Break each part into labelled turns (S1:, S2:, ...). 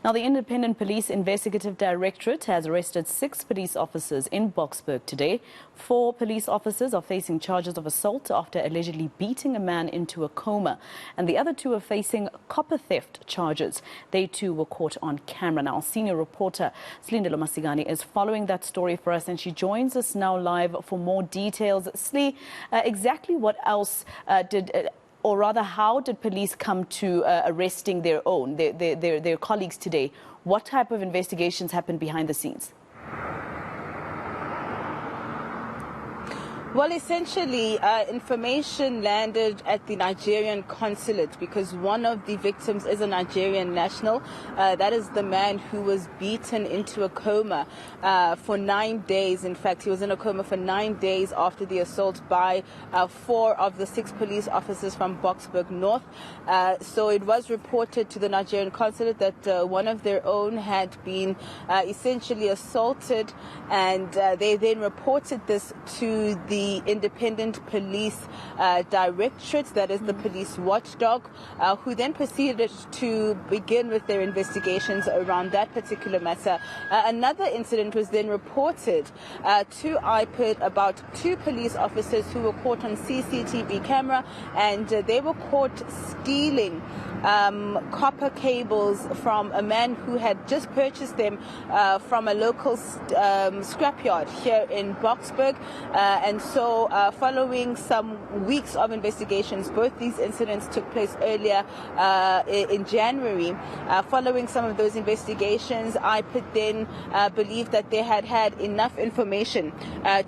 S1: Now, the Independent Police Investigative Directorate has arrested 6 police officers in Boksburg today. 4 police officers are facing charges of assault after allegedly beating a man into a coma. And the other 2 are facing copper theft charges. They too were caught on camera. Now, senior reporter Slindelo Masigani is following that story for us, and she joins us now live for more details. Sli, exactly what else or rather, how did police come to arresting their colleagues today? What type of investigations happened behind the scenes?
S2: Well, essentially, information landed at the Nigerian consulate because one of the victims is a Nigerian national. That is the man who was beaten into a coma for 9 days. In fact, he was in a coma for 9 days after the assault by 4 of the 6 police officers from Boksburg North. So it was reported to the Nigerian consulate that one of their own had been essentially assaulted, and they then reported this to the Independent Police Directorate, that is the police watchdog, who then proceeded to begin with their investigations around that particular matter. Another incident was then reported to IPID about 2 police officers who were caught on CCTV camera, and they were caught stealing copper cables from a man who had just purchased them from a local scrapyard here in Boksburg. And so following some weeks of investigations, both these incidents took place earlier in January. Following some of those investigations, IPID then believed that they had enough information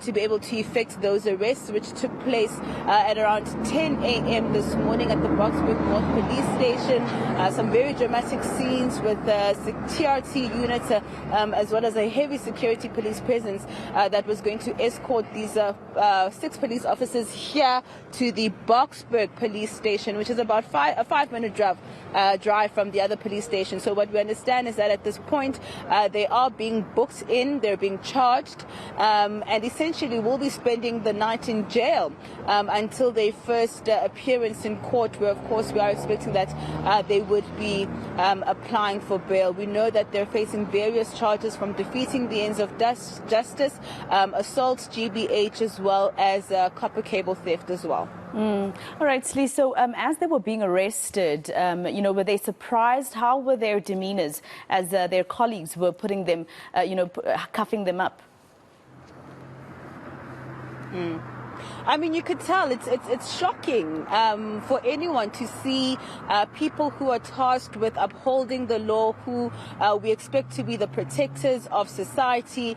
S2: to be able to effect those arrests, which took place at around 10 a.m. this morning at the Boksburg North Police Station. Some very dramatic scenes with TRT units as well as a heavy security police presence that was going to escort these 6 police officers here to the Boksburg police station, which is about a 5-minute drive from the other police station. So what we understand is that at this point they are being booked in, they're being charged, and essentially will be spending the night in jail until their first appearance in court, where of course we are expecting that they would be applying for bail. We know that they're facing various charges from defeating the ends of justice, assault, GBH, as well as copper cable theft as well.
S1: All right, Sli, so as they were being arrested, were they surprised? How were their demeanors as their colleagues were putting them, cuffing them up?
S2: I mean, you could tell it's shocking for anyone to see people who are tasked with upholding the law, who we expect to be the protectors of society,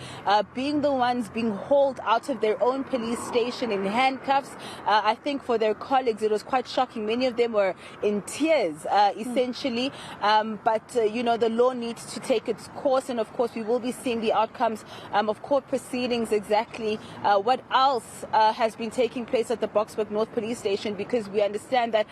S2: being the ones being hauled out of their own police station in handcuffs. I think for their colleagues it was quite shocking. Many of them were in tears, essentially. But the law needs to take its course, and of course we will be seeing the outcomes of court proceedings, exactly what else has been taking place at the Boksburg North Police Station, because we understand that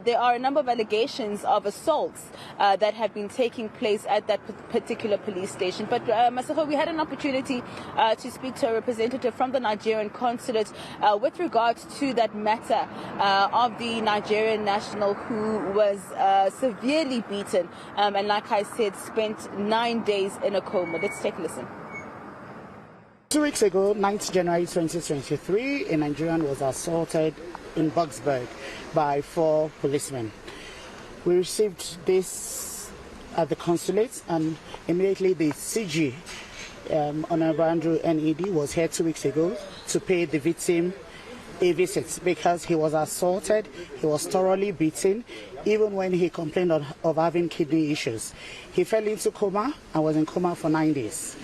S2: there are a number of allegations of assaults that have been taking place at that particular police station. But Masako, we had an opportunity to speak to a representative from the Nigerian consulate with regards to that matter of the Nigerian national who was severely beaten and, like I said, spent 9 days in a coma. Let's take a listen.
S3: 2 weeks ago, 9th January 2023, a Nigerian was assaulted in Boksburg by 4 policemen. We received this at the consulate, and immediately the CG, Honorable Andrew NED, was here 2 weeks ago to pay the victim a visit because he was assaulted, he was thoroughly beaten, even when he complained of having kidney issues. He fell into coma and was in coma for 9 days.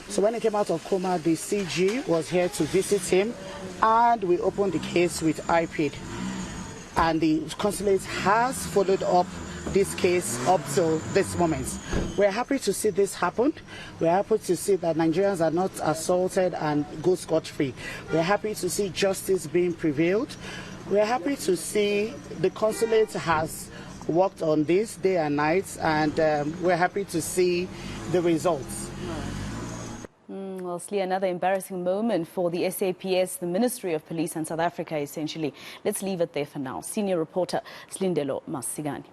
S3: So when he came out of coma, the CG was here to visit him, and we opened the case with IPID. And the consulate has followed up this case up till this moment. We're happy to see this happen. We're happy to see that Nigerians are not assaulted and go scot-free. We're happy to see justice being prevailed. We're happy to see the consulate has worked on this day and night, and we're happy to see the results.
S1: Well, Sli, another embarrassing moment for the SAPS, the Ministry of Police and South Africa, essentially. Let's leave it there for now. Senior reporter Slindelo Masigani.